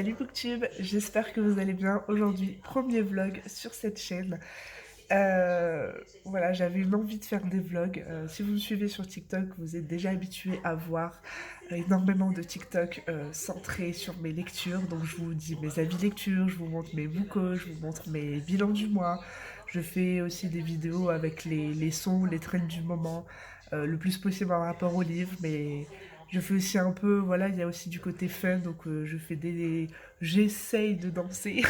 Salut Booktube, j'espère que vous allez bien. Aujourd'hui, premier vlog sur cette chaîne. Voilà, j'avais une envie de faire des vlogs. Si vous me suivez sur TikTok, vous êtes déjà habitué à voir énormément de TikTok centrés sur mes lectures. Donc je vous dis mes avis lecture, je vous montre mes bookos, je vous montre mes bilans du mois. Je fais aussi des vidéos avec les sons, les trends du moment, le plus possible en rapport au livre, mais je fais aussi un peu, voilà, il y a aussi du côté fun, donc j'essaye de danser,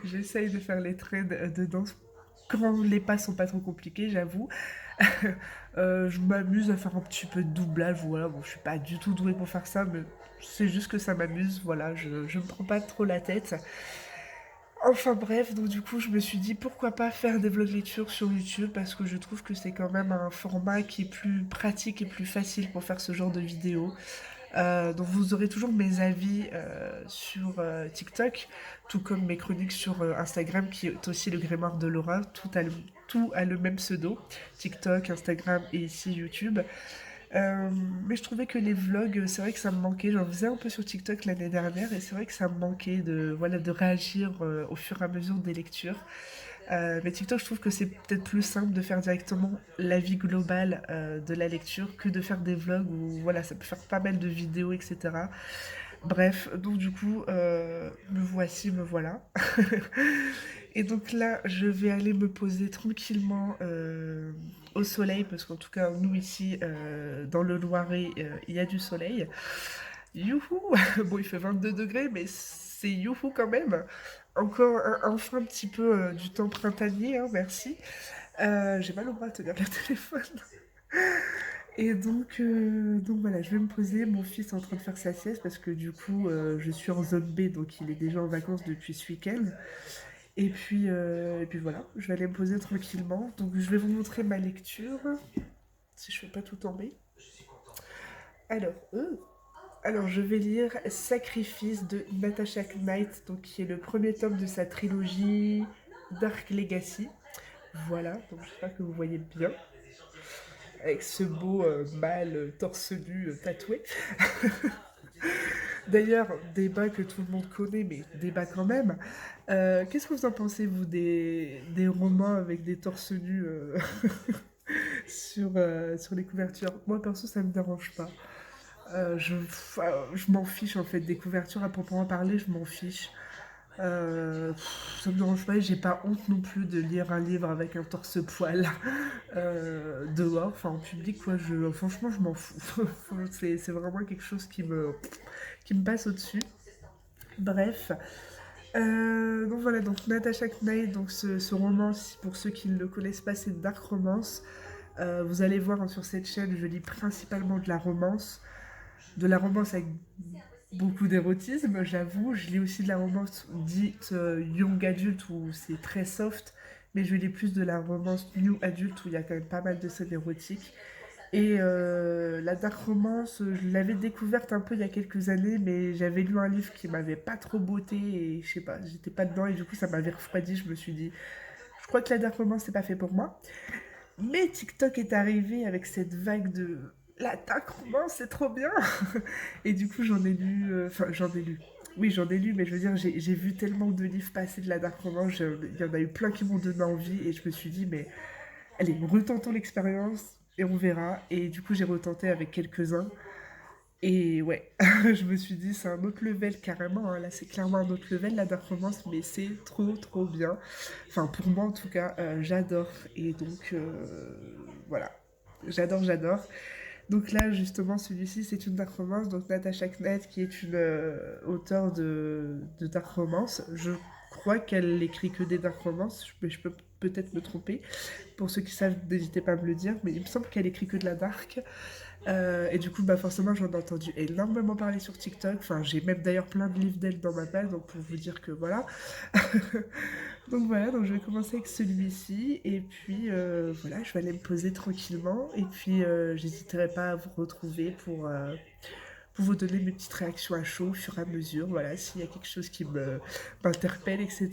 j'essaye de faire les trends de danse quand les pas sont pas trop compliqués, j'avoue. Je m'amuse à faire un petit peu de doublage, voilà, bon, je suis pas du tout douée pour faire ça, mais c'est juste que ça m'amuse, voilà, je me prends pas trop la tête. Enfin bref, donc du coup je me suis dit pourquoi pas faire des vlogs lecture sur YouTube parce que je trouve que c'est quand même un format qui est plus pratique et plus facile pour faire ce genre de vidéos. Donc vous aurez toujours mes avis sur TikTok, tout comme mes chroniques sur Instagram qui est aussi le Grimoire de Laura, tout a le même pseudo, TikTok, Instagram et ici YouTube. Euh, mais je trouvais que les vlogs, c'est vrai que ça me manquait. J'en faisais un peu sur TikTok l'année dernière et c'est vrai que ça me manquait voilà, de réagir au fur et à mesure des lectures. Mais TikTok, je trouve que c'est peut-être plus simple de faire directement l'avis global de la lecture que de faire des vlogs où voilà, ça peut faire pas mal de vidéos, etc. Bref, donc du coup, me voici, me voilà. Et donc là, je vais aller me poser tranquillement au soleil, parce qu'en tout cas, nous ici, dans le Loiret, il y a du soleil. Youhou! Bon, il fait 22 degrés, mais c'est youhou quand même. Encore enfin un petit peu du temps printanier, hein, merci. J'ai mal au bras à tenir le téléphone. Et donc voilà, je vais me poser. Mon fils est en train de faire sa sieste parce que du coup, je suis en zone B, donc il est déjà en vacances depuis ce week-end. Et puis voilà, je vais aller me poser tranquillement. Donc je vais vous montrer ma lecture, si je fais pas tout tomber. Alors, alors je vais lire Sacrifice de Natasha Knight, donc qui est le premier tome de sa trilogie Dark Legacy. Voilà, donc j'espère que vous voyez bien, avec ce beau mâle torse nu tatoué. D'ailleurs, débat que tout le monde connaît, mais débat quand même. Qu'est-ce que vous en pensez, vous, des romans avec des torses nus sur les couvertures? Moi, perso, ça me dérange pas. Je m'en fiche, en fait, des couvertures à proprement parler, je m'en fiche. Ça me dérange pas et j'ai pas honte non plus de lire un livre avec un torse-poil dehors, enfin en public, quoi. Franchement, je m'en fous. C'est vraiment quelque chose qui me passe au-dessus. Bref, donc voilà, donc Natasha Knight, donc ce roman, pour ceux qui ne le connaissent pas, c'est Dark Romance. Vous allez voir hein, sur cette chaîne, je lis principalement de la romance avec beaucoup d'érotisme, j'avoue. Je lis aussi de la romance dite young adult où c'est très soft, mais je lis plus de la romance new adult où il y a quand même pas mal de scènes érotiques. Et la dark romance, je l'avais découverte un peu il y a quelques années, mais j'avais lu un livre qui m'avait pas trop botté et je sais pas, j'étais pas dedans et du coup ça m'avait refroidi. Je me suis dit, je crois que la dark romance c'est pas fait pour moi. Mais TikTok est arrivé avec cette vague de la dark romance, c'est trop bien. Et du coup j'en ai lu, enfin j'en ai lu. Oui, j'en ai lu, mais je veux dire, j'ai vu tellement de livres passer de la dark romance, il y en a eu plein qui m'ont donné envie et je me suis dit, mais allez, retentons l'expérience et on verra. Et du coup, j'ai retenté avec quelques-uns. Et ouais, je me suis dit, c'est un autre level carrément, hein. Là, c'est clairement un autre level, la Dark Romance, mais c'est trop, trop bien. Enfin, pour moi, en tout cas, j'adore. Et donc, voilà. J'adore, j'adore. Donc là, justement, celui-ci, c'est une Dark Romance. Donc, Natasha Knight, qui est une auteure de Dark Romance. Je crois qu'elle écrit que des Dark Romance. Je peux peut-être me tromper. Pour ceux qui savent, n'hésitez pas à me le dire. Mais il me semble qu'elle écrit que de la Dark. Et du coup, bah forcément, j'en ai entendu énormément parler sur TikTok. Enfin, j'ai même d'ailleurs plein de livres d'elle dans ma page, donc pour vous dire que voilà. Donc voilà, donc je vais commencer avec celui-ci. Et puis voilà, je vais aller me poser tranquillement. Et puis j'hésiterai pas à vous retrouver pour vous donner mes petites réactions à chaud au fur et à mesure. Voilà, s'il y a quelque chose qui m'interpelle, etc.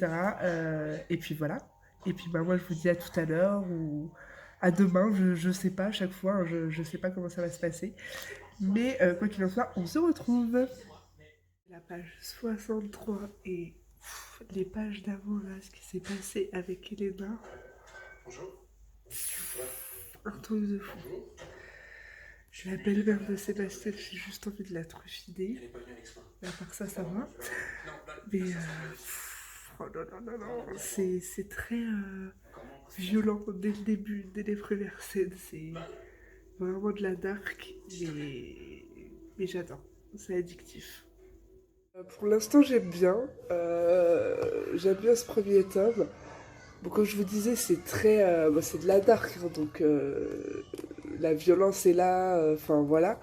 Et puis voilà. Et puis bah, moi, je vous dis à tout à l'heure ou à demain, je sais pas à chaque fois, hein, je sais pas comment ça va se passer. Mais quoi qu'il en soit, on se retrouve. La page 63 et les pages d'avant, là, ce qui s'est passé avec Elena. Bonjour. Un truc de fou. Je suis la belle-mère de Sébastien, j'ai juste envie de la truffider. Elle est pas venue avec soi. À part ça, ça va. Mais oh non, non, non, non. C'est très violent dès le début, dès les premières scènes. C'est vraiment de la dark, mais j'adore. C'est addictif. Pour l'instant, j'aime bien ce premier tome. Bon, comme je vous disais, c'est très, c'est de la dark, hein, donc la violence est là, enfin voilà.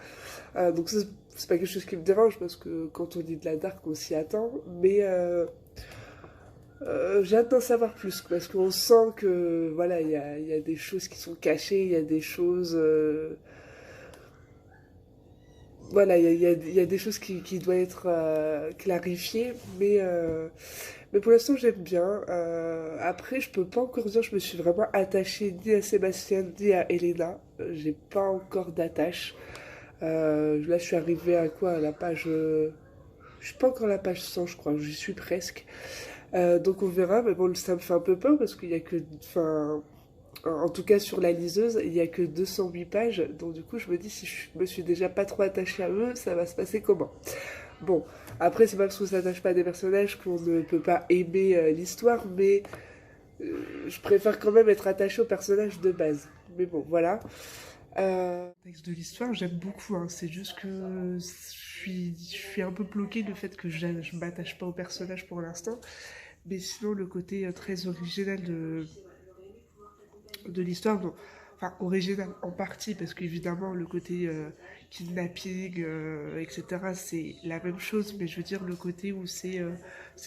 Donc ça, c'est pas quelque chose qui me dérange parce que quand on dit de la dark, on s'y attend. Mais j'ai hâte d'en savoir plus parce qu'on sent que voilà, il y a des choses qui sont cachées, il y a des choses, voilà, il y a des choses qui doivent être clarifiées, mais pour l'instant j'aime bien. Après, je peux pas encore dire je me suis vraiment attachée ni à Sébastien ni à Elena. J'ai pas encore d'attache. Là, je suis arrivée à quoi? À la page. Je suis pas encore à la page 100, je crois. J'y suis presque. Donc on verra. Mais bon, ça me fait un peu peur parce qu'il y a que. Enfin. En tout cas, sur la liseuse, il y a que 208 pages. Donc du coup, je me dis si je me suis déjà pas trop attachée à eux, ça va se passer comment? Bon, après, c'est pas parce qu'on s'attache pas à des personnages qu'on ne peut pas aimer l'histoire, mais je préfère quand même être attachée aux personnages de base. Mais bon, voilà. Le texte de l'histoire, j'aime beaucoup, hein. C'est juste que je suis un peu bloquée le fait que je m'attache pas aux personnages pour l'instant. Mais sinon, le côté très original de l'histoire, bon, enfin original en partie, parce qu'évidemment le côté kidnapping, etc., c'est la même chose, mais je veux dire le côté où c'est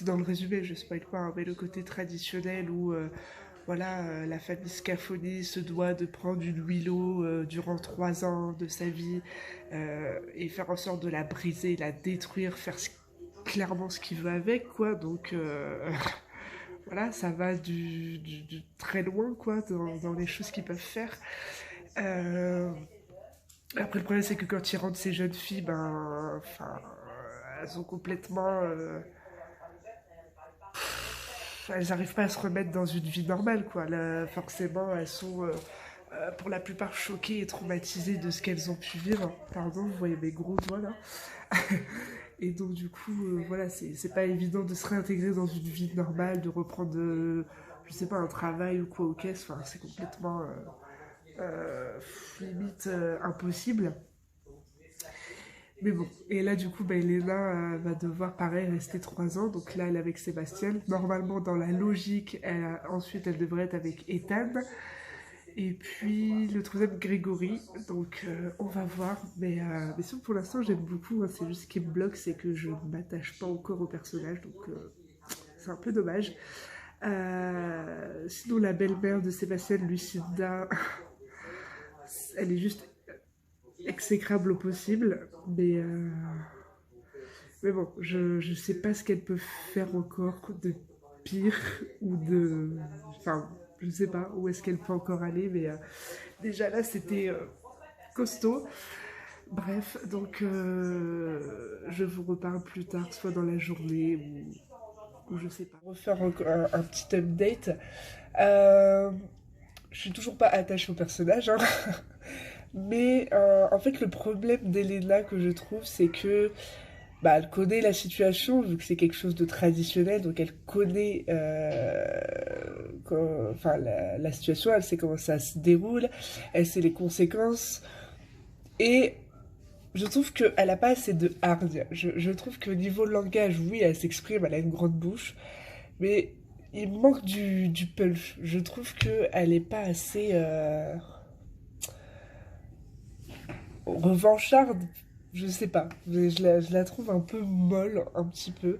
dans le résumé, je spoil pas, hein, mais le côté traditionnel où voilà, la famille Scafoni se doit de prendre une Willow durant 3 ans de sa vie et faire en sorte de la briser, la détruire, faire clairement ce qu'il veut avec, quoi. Donc voilà, ça va du très loin, quoi, dans les choses qu'ils peuvent faire. Euh, Après, le problème, c'est que quand ils rentrent ces jeunes filles, ben, enfin, elles sont complètement, elles n'arrivent pas à se remettre dans une vie normale, quoi. Là, forcément, elles sont, pour la plupart, choquées et traumatisées de ce qu'elles ont pu vivre. Pardon, vous voyez mes gros doigts là. Et donc, du coup, voilà, c'est pas évident de se réintégrer dans une vie normale, de reprendre, je sais pas, un travail ou quoi aux caisses. Enfin, c'est complètement limite impossible. Mais bon, et là, du coup, bah, Elena va devoir, pareil, rester 3 ans. Donc là, elle est avec Sébastien. Normalement, dans la logique, ensuite, elle devrait être avec Ethan. Et puis le troisième, Grégory. Donc on va voir. Mais sinon, pour l'instant, j'aime beaucoup, hein. C'est juste ce qui me bloque, c'est que je ne m'attache pas encore au personnage. Donc c'est un peu dommage. Sinon, la belle-mère de Sébastien, Lucinda, elle est juste exécrable au possible. Mais bon, je sais pas ce qu'elle peut faire encore de pire ou de. Enfin, je sais pas où est-ce qu'elle peut encore aller, mais déjà là, c'était costaud. Bref, donc je vous reparle plus tard, soit dans la journée ou je sais pas. Refaire un petit update. Euh, je suis toujours pas attachée au personnage, hein. Mais en fait, le problème d'Elena que je trouve, c'est que bah, elle connaît la situation, vu que c'est quelque chose de traditionnel, donc elle connaît enfin, la situation, elle sait comment ça se déroule, elle sait les conséquences, et je trouve qu'elle n'a pas assez de hargne. Je trouve qu'au niveau langage, oui, elle s'exprime, elle a une grande bouche, mais il manque du punch. Je trouve qu'elle n'est pas assez revancharde, je sais pas. Je la trouve un peu molle, un petit peu.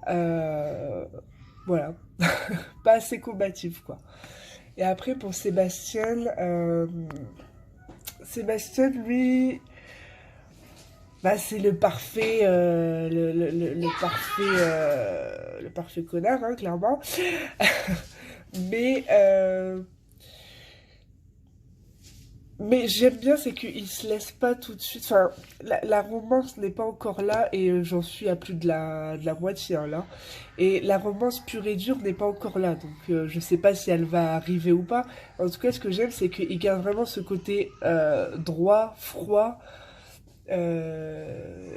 Euh, voilà. Pas assez combative, quoi. Et après, pour Sébastien, Sébastien, lui, bah, c'est le parfait, le parfait connard, hein, clairement. Mais Mais j'aime bien, c'est qu'il se laisse pas tout de suite. Enfin, la romance n'est pas encore là et j'en suis à plus de la moitié hein, là. Et la romance pure et dure n'est pas encore là. Donc je sais pas si elle va arriver ou pas. En tout cas, ce que j'aime, c'est qu'il garde vraiment ce côté droit, froid. euh,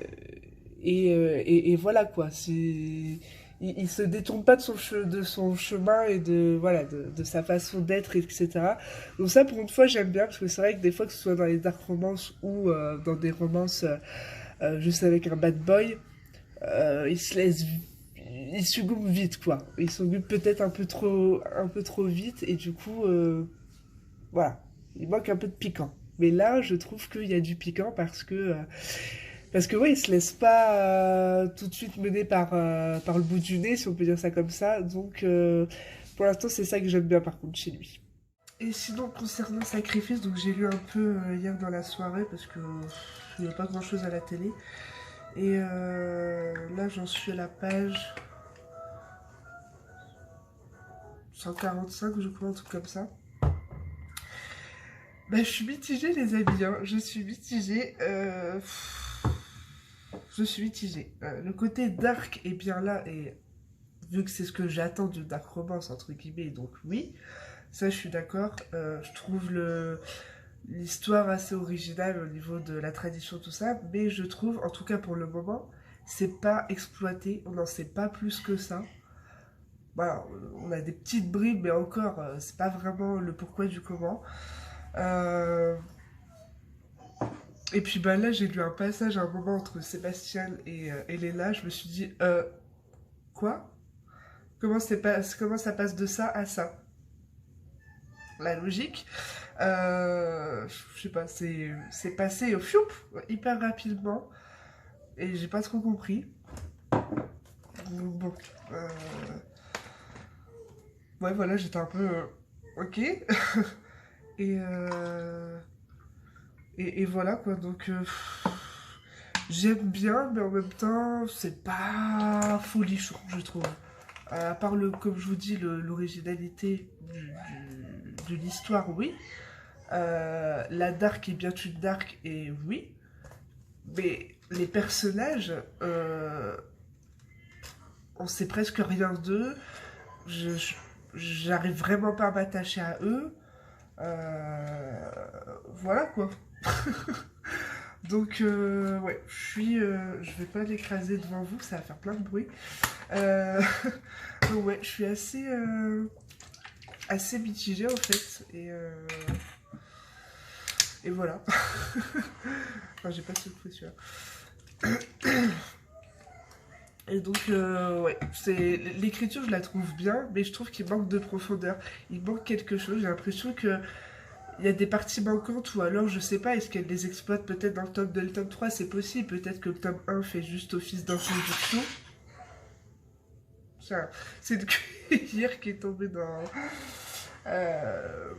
et voilà quoi. Il se détourne pas de son chemin et de sa façon d'être, etc. Donc ça, pour une fois, j'aime bien, parce que c'est vrai que des fois, que ce soit dans les dark romances ou dans des romances juste avec un bad boy, il se laisse... Il succombe vite, quoi. Il succombe peut-être un peu trop vite, et du coup, voilà. Il manque un peu de piquant. Mais là, je trouve qu'il y a du piquant parce que ouais, il se laisse pas tout de suite mener par le bout du nez, si on peut dire ça comme ça. Donc, pour l'instant, c'est ça que j'aime bien par contre chez lui. Et sinon, concernant Sacrifice, donc j'ai lu un peu hier dans la soirée parce que il n'y a pas grand chose à la télé. Et là, j'en suis à la page 145, je crois, un truc comme ça. Bah, je suis mitigée, les amis, hein. Je suis mitigée. Je suis mitigée. Le côté dark est bien là, et vu que c'est ce que j'attends de dark romance, entre guillemets, donc oui, ça je suis d'accord. Je trouve l'histoire assez originale au niveau de la tradition, tout ça, mais je trouve, en tout cas pour le moment, c'est pas exploité, on n'en sait pas plus que ça. Voilà, on a des petites bribes, mais encore, c'est pas vraiment le pourquoi du comment. Euh, et puis bah là, j'ai lu un passage à un moment entre Sébastien et Léla, je me suis dit, quoi? Comment ça passe de ça à ça? La logique. Je sais pas, c'est passé au fioup, hyper rapidement, et j'ai pas trop compris. Donc bon, euh, ouais, voilà, j'étais un peu ok. et, euh, et voilà quoi, donc j'aime bien, mais en même temps, c'est pas folichon, je trouve. À part comme je vous dis, l'originalité de l'histoire, oui. La dark est bien une dark, et oui. Mais les personnages, on sait presque rien d'eux. J'arrive vraiment pas à m'attacher à eux. Euh, voilà quoi. Donc, ouais, je vais pas l'écraser devant vous, ça va faire plein de bruit. Euh, donc, ouais, je suis assez mitigée en fait. Et voilà. Enfin, j'ai pas de secret celui-là. Et donc, ouais, l'écriture, je la trouve bien, mais je trouve qu'il manque de profondeur. Il manque quelque chose. J'ai l'impression que il y a des parties manquantes, ou alors, je sais pas, est-ce qu'elle les exploite peut-être dans le tome 2, le tome 3, c'est possible. Peut-être que le tome 1 fait juste office d'introduction. Ça, c'est une cuillère qui est tombée euh,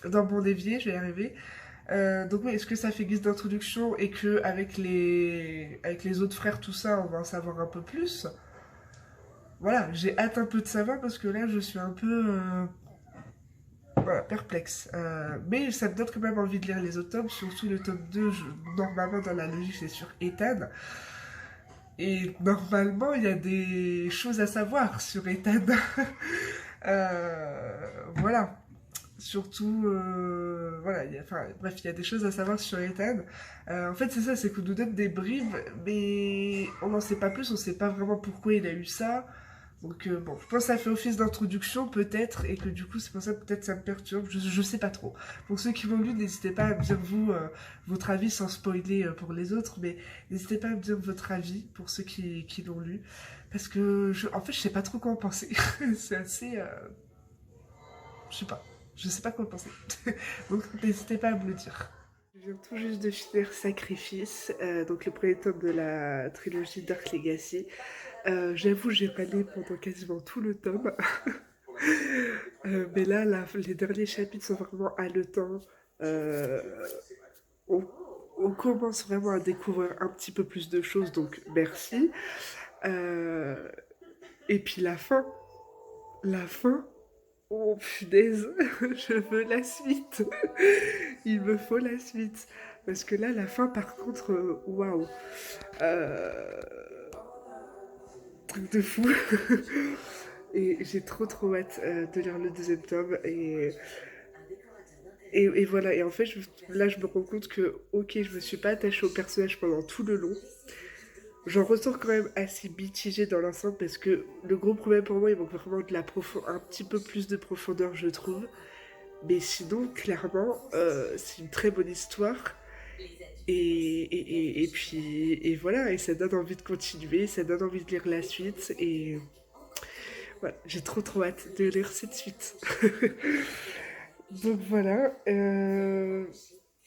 dans mon évier, je vais y arriver. Donc oui, est-ce que ça fait guise d'introduction et que avec les autres frères, tout ça, on va en savoir un peu plus. Voilà, j'ai hâte un peu de savoir parce que là, je suis un peu voilà, perplexe. Mais ça me donne quand même envie de lire les autres tomes, surtout le tome 2, normalement dans la logique, c'est sur Ethan. Et normalement, il y a des choses à savoir sur Ethan. Voilà. Surtout, voilà, enfin, bref, il y a des choses à savoir sur Ethan. En fait, c'est ça, c'est qu'on nous donne des bribes, mais on n'en sait pas plus, on sait pas vraiment pourquoi il a eu ça. Donc, bon, je pense que ça fait office d'introduction, peut-être, et que du coup, c'est pour ça peut-être ça me perturbe, je sais pas trop. Pour ceux qui l'ont lu, n'hésitez pas à me dire, vous, votre avis, sans spoiler pour les autres, mais n'hésitez pas à me dire votre avis pour ceux qui l'ont lu. Parce que, en fait, je sais pas trop quoi en penser. C'est assez. Je sais pas. Je sais pas quoi penser. Donc n'hésitez pas à me le dire. Je viens tout juste de finir Sacrifice, donc le premier tome de la trilogie Dark Legacy. J'avoue, j'ai râlé pendant quasiment tout le tome. Mais là, les derniers chapitres sont vraiment haletants. Euh, on, on commence vraiment à découvrir un petit peu plus de choses, donc merci. Euh, et puis la fin. Oh punaise, je veux la suite. Il me faut la suite. Parce que là, la fin, par contre, waouh. Euh, Truc de fou. Et j'ai trop hâte de lire le deuxième tome. Et voilà, et en fait, là, je me rends compte que, ok, je me suis pas attachée au personnage pendant tout le long. J'en ressors quand même assez mitigée dans l'ensemble parce que le gros problème pour moi, il manque vraiment un petit peu plus de profondeur, je trouve. Mais sinon, clairement, c'est une très bonne histoire. Et puis, et voilà, et ça donne envie de continuer, ça donne envie de lire la suite. Et voilà, j'ai trop hâte de lire cette suite. Donc voilà,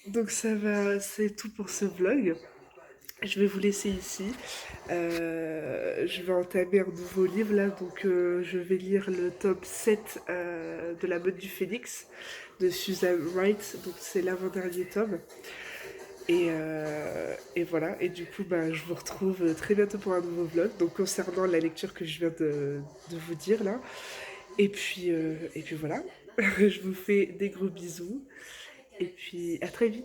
donc ça va, c'est tout pour ce vlog. Je vais vous laisser ici. Je vais entamer un nouveau livre là, donc je vais lire le tome 7 de La Mode du Phénix de Susan Wright, donc c'est l'avant-dernier tome. Et voilà, et du coup bah, je vous retrouve très bientôt pour un nouveau vlog, donc concernant la lecture que je viens de vous dire là. Et puis voilà, je vous fais des gros bisous, et puis à très vite.